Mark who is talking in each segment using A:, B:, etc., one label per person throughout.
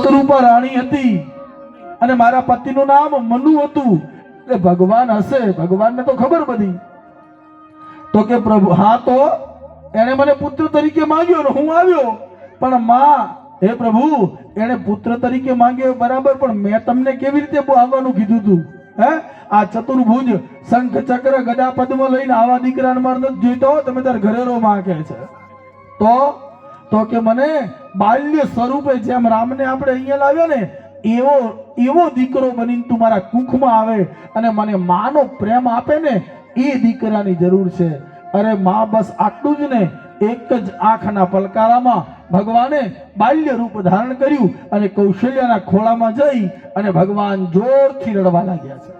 A: રૂપા રાણી હતી અને મારા પતિનું નામ મનુ હતું. એટલે ભગવાન હશે, ભગવાનને તો ખબર બધી. તો કે પ્રભુ હા, તો એને મને પુત્ર તરીકે માંગ્યો ને હું આવ્યો. પણ માં, હે પ્રભુ, એને પુત્ર તરીકે માંગ્યો બરાબર, પણ મેં તમને કેવી રીતે આવવાનું કીધું તું? હે, આ ચતુર્ભુજ શંખ ચક્ર ગદા પદ્મ લઈને આવા દીકરાને માર નથી જોઈતો. તમે તાર ઘરે રો માં કે છે. તો કે મને બાલ્ય સ્વરૂપે જેમ રામને આપણે અહીંયા લાવ્યો ને એવો દીકરો બનીને તું મારા કુખમાં આવે અને મને માનો પ્રેમ આપે ને, એ દીકરાની જરૂર છે. અરે માં, બસ આટલું જ ને. એક જ આંખના પલકારામાં ભગવાને બાલ્ય રૂપ ધારણ કર્યું અને કૌશલ્યાના ખોળામાં જઈ અને ભગવાન જોરથી રડવા લાગ્યા છે.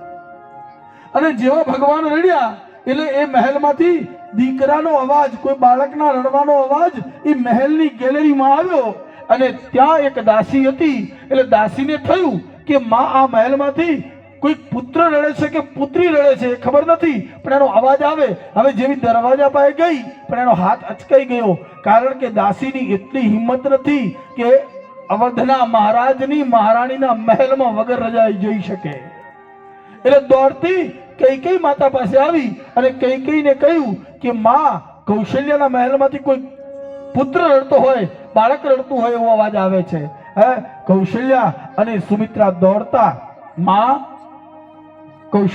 A: અને જેવા ભગવાન રડ્યા એટલે એ મહેલમાંથી દીકરાનો અવાજ, કોઈ બાળકના રડવાનો અવાજ એ મહેલની ગેલેરીમાં આવ્યો. અને ત્યાં એક દાસી હતી. એટલે દાસીને થયું કે માં, આ મહેલમાંથી કોઈ પુત્ર રડે છે કે પુત્રી રડે છે ખબર નથી, પણ એનો અવાજ આવે. હવે જેવી દરવાજા પાસે ગઈ પણ એનો હાથ અચકાઈ ગયો, કારણ કે દાસીની એટલી હિંમત નથી કે અવધના મહારાજની મહારાણીના મહેલમાં વગર રજાઈ જઈ શકે. એટલે દોડતી કૈકેયી માતા પાસે આવી અને કૈકેયીને કહ્યું કે માં, કૌશલ્યાના મહેલમાંથી કોઈ પુત્ર રડતો હોય, બાળક રડતું હોય એવો અવાજ આવે છે. હે, કૌશલ્યા અને સુમિત્રા દોડતા માં, કૌશલ્યા